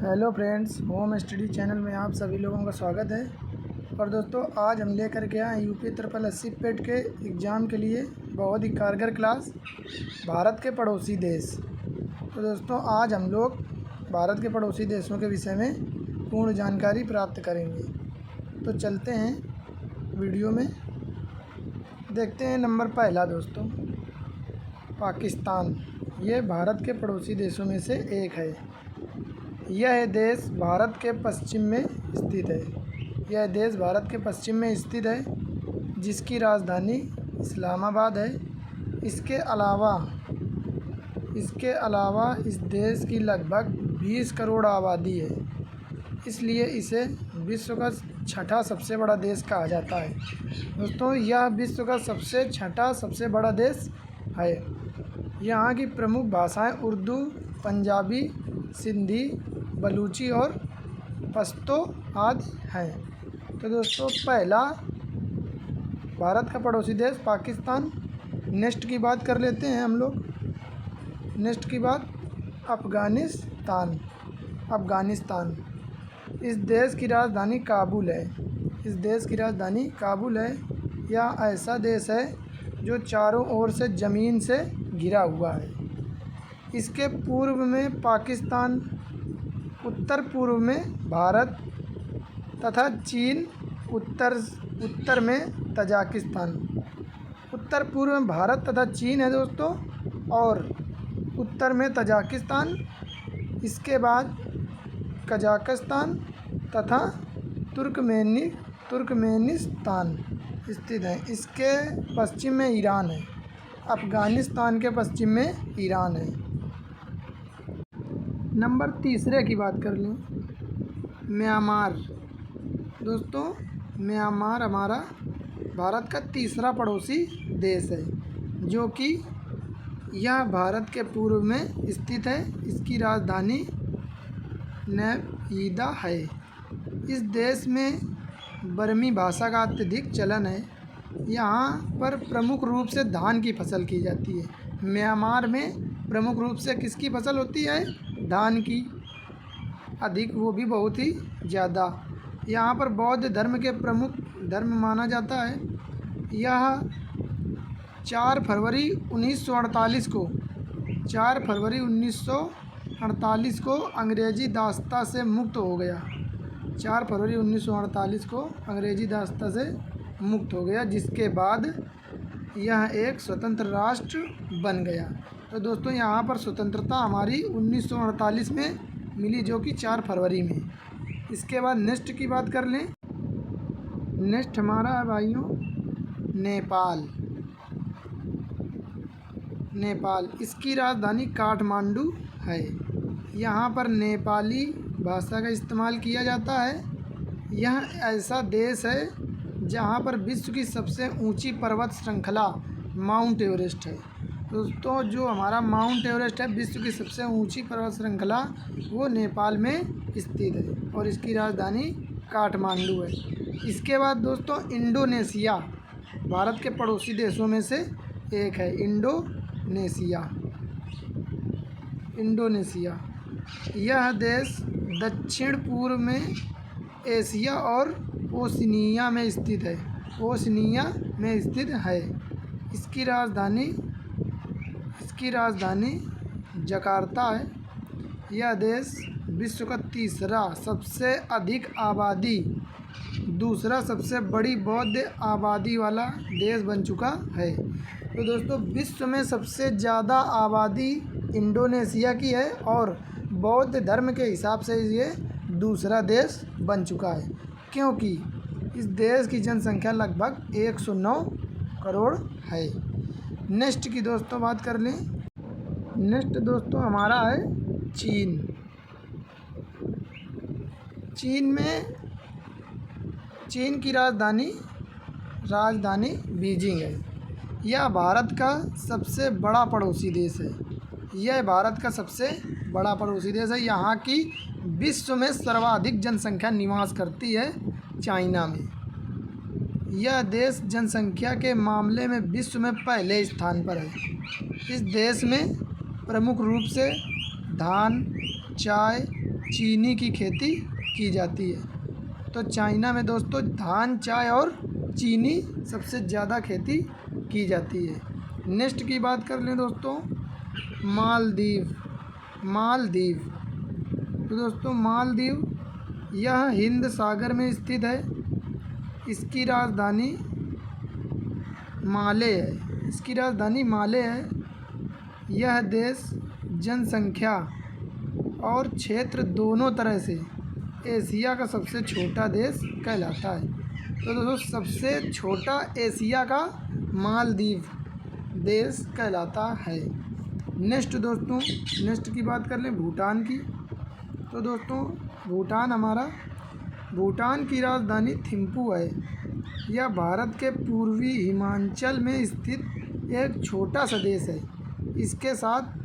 Hello friends, home study channel में आप सभी लोगों का स्वागत है। और दोस्तों, आज हम लेकर के आए यूपी ट्रिपल 80 पेट के एग्ज़ाम के लिए बहुत ही कारगर क्लास, भारत के पड़ोसी देश। तो दोस्तों, आज हम लोग भारत के पड़ोसी देशों के विषय में पूर्ण जानकारी प्राप्त करेंगे। तो चलते हैं वीडियो में, देखते हैं। नंबर पहला दोस्तों, पाकिस्तान। ये भारत के पड़ोसी देशों में से एक है। यह देश भारत के पश्चिम में स्थित है। यह देश भारत के पश्चिम में स्थित है, जिसकी राजधानी इस्लामाबाद है। इसके अलावा इस देश की लगभग 20 करोड़ आबादी है, इसलिए इसे विश्व का छठा सबसे बड़ा देश कहा जाता है। दोस्तों, यह विश्व का छठा सबसे बड़ा देश है। यहाँ की प्रमुख भाषाएं उर्दू, पंजाबी, सिंधी, बलूची और पश्तो आदि हैं। तो दोस्तों, पहला भारत का पड़ोसी देश पाकिस्तान। नेक्स्ट की बात कर लेते हैं हम लोग। नेक्स्ट की बात अफ़गानिस्तान। इस देश की राजधानी काबुल है। यह ऐसा देश है जो चारों ओर से ज़मीन से घिरा हुआ है। इसके पूर्व में पाकिस्तान, उत्तर पूर्व में भारत तथा चीन, उत्तर में तजाकिस्तान। उत्तर पूर्व में भारत तथा चीन है दोस्तों, और उत्तर में तजाकिस्तान। इसके बाद कजाकिस्तान तथा तुर्कमेनिस्तान स्थित है। इसके पश्चिम में ईरान है। अफ़गानिस्तान के पश्चिम में ईरान है। नंबर तीसरे की बात कर लें, म्यांमार। दोस्तों, म्यांमार हमारा भारत का तीसरा पड़ोसी देश है, जो कि यह भारत के पूर्व में स्थित है। इसकी राजधानी नयपीदा है। इस देश में बर्मी भाषा का अत्यधिक चलन है। यहाँ पर प्रमुख रूप से धान की फसल की जाती है। म्यांमार में प्रमुख रूप से किसकी फसल होती है? धान की, अधिक, वो भी बहुत ही ज़्यादा। यहाँ पर बौद्ध धर्म के प्रमुख धर्म माना जाता है। यह 4 फरवरी 1948 को अंग्रेज़ी दासता से मुक्त हो गया। 4 फरवरी 1948 को अंग्रेज़ी दासता से मुक्त हो गया, जिसके बाद यह एक स्वतंत्र राष्ट्र बन गया। तो दोस्तों, यहाँ पर स्वतंत्रता हमारी 1948 में मिली, जो कि 4 फरवरी में। इसके बाद नेक्स्ट की बात कर लें। नेक्स्ट हमारा है भाइयों नेपाल। इसकी राजधानी काठमांडू है। यहाँ पर नेपाली भाषा का इस्तेमाल किया जाता है। यह ऐसा देश है जहाँ पर विश्व की सबसे ऊंची पर्वत श्रृंखला माउंट एवरेस्ट है। दोस्तों, जो हमारा माउंट एवरेस्ट है, विश्व की सबसे ऊंची पर्वत श्रृंखला, वो नेपाल में स्थित है और इसकी राजधानी काठमांडू है। इसके बाद दोस्तों, इंडोनेशिया भारत के पड़ोसी देशों में से एक है। इंडोनेशिया यह देश दक्षिण पूर्व में एशिया और ओशिनिया में स्थित है। इसकी राजधानी जकार्ता है। यह देश विश्व का तीसरा सबसे अधिक आबादी, दूसरा सबसे बड़ी बौद्ध आबादी वाला देश बन चुका है। तो दोस्तों, विश्व में सबसे ज़्यादा आबादी इंडोनेशिया की है और बौद्ध धर्म के हिसाब से ये दूसरा देश बन चुका है, क्योंकि इस देश की जनसंख्या लगभग 109 करोड़ है। नेक्स्ट की दोस्तों बात कर लें। नेक्स्ट दोस्तों हमारा है चीन की राजधानी बीजिंग है। यह भारत का सबसे बड़ा पड़ोसी देश है। यहाँ की विश्व में सर्वाधिक जनसंख्या निवास करती है चाइना में। यह देश जनसंख्या के मामले में विश्व में पहले स्थान पर है। इस देश में प्रमुख रूप से धान, चाय, चीनी की खेती की जाती है। तो चाइना में दोस्तों धान, चाय और चीनी सबसे ज़्यादा खेती की जाती है। नेक्स्ट की बात कर लें दोस्तों, मालदीव। मालदीव तो दोस्तों मालदीव यह हिंद सागर में स्थित है। इसकी राजधानी माले है। इसकी राजधानी माले है। यह देश जनसंख्या और क्षेत्र दोनों तरह से एशिया का सबसे छोटा देश कहलाता है। तो दोस्तों सबसे छोटा एशिया का मालदीव देश कहलाता है। नेक्स्ट दोस्तों, नेक्स्ट की बात कर लें भूटान की। तो दोस्तों भूटान की राजधानी थिम्पू है। यह भारत के पूर्वी हिमाचल में स्थित एक छोटा सा देश है। इसके साथ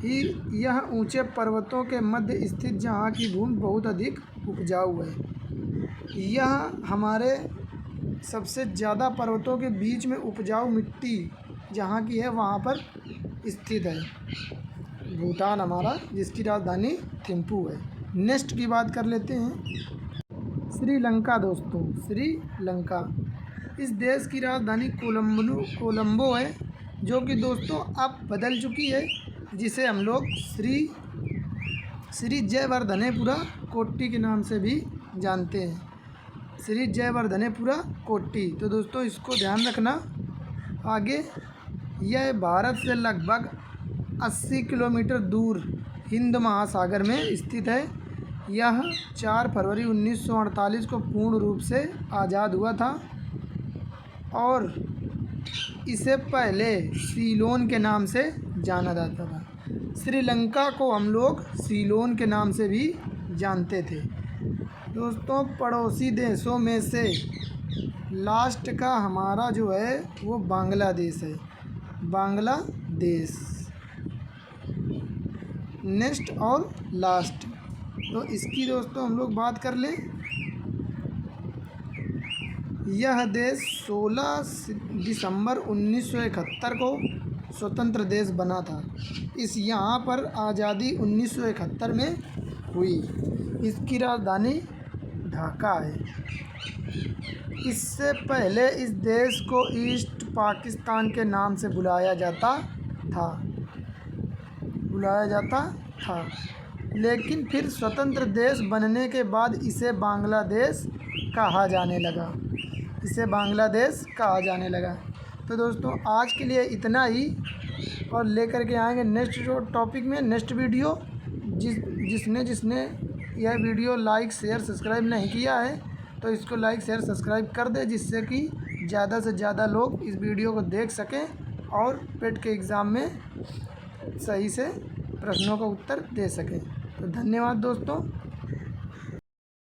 ही यह ऊंचे पर्वतों के मध्य स्थित जहाँ की भूमि बहुत अधिक उपजाऊ है। यह हमारे सबसे ज़्यादा पर्वतों के बीच में उपजाऊ मिट्टी जहाँ की है वहाँ पर स्थित है भूटान हमारा, जिसकी राजधानी थिम्पू है। नेक्स्ट की बात कर लेते हैं श्रीलंका। दोस्तों श्रीलंका, इस देश की राजधानी कोलंबो है, जो कि दोस्तों अब बदल चुकी है, जिसे हम लोग श्री जयवर्धनेपुरा कोट्टी के नाम से भी जानते हैं। श्री जयवर्धनेपुरा कोट्टी। तो दोस्तों इसको ध्यान रखना। आगे यह भारत से लगभग 80 किलोमीटर दूर हिंद महासागर में स्थित है। यह 4 फरवरी 1948 को पूर्ण रूप से आज़ाद हुआ था और इसे पहले सीलोन के नाम से जाना जाता था। श्रीलंका को हम लोग सीलोन के नाम से भी जानते थे। दोस्तों पड़ोसी देशों में से लास्ट का हमारा जो है वो बांग्लादेश है। बांग्लादेश नेक्स्ट और लास्ट। तो इसकी दोस्तों हम लोग बात कर लें। यह देश 16 दिसंबर 1971 को स्वतंत्र देश बना था। यहाँ पर आज़ादी 1971 में हुई। इसकी राजधानी ढाका है। इससे पहले इस देश को ईस्ट पाकिस्तान के नाम से बुलाया जाता था, लेकिन फिर स्वतंत्र देश बनने के बाद इसे बांग्लादेश कहा जाने लगा। तो दोस्तों आज के लिए इतना ही, और लेकर के आएंगे नेक्स्ट जो टॉपिक में नेक्स्ट वीडियो। जिसने यह वीडियो लाइक शेयर सब्सक्राइब नहीं किया है तो इसको लाइक शेयर सब्सक्राइब कर दे, जिससे कि ज़्यादा से ज़्यादा लोग इस वीडियो को देख सकें और पेट के एग्ज़ाम में सही से प्रश्नों का उत्तर दे सकें। तो धन्यवाद दोस्तों।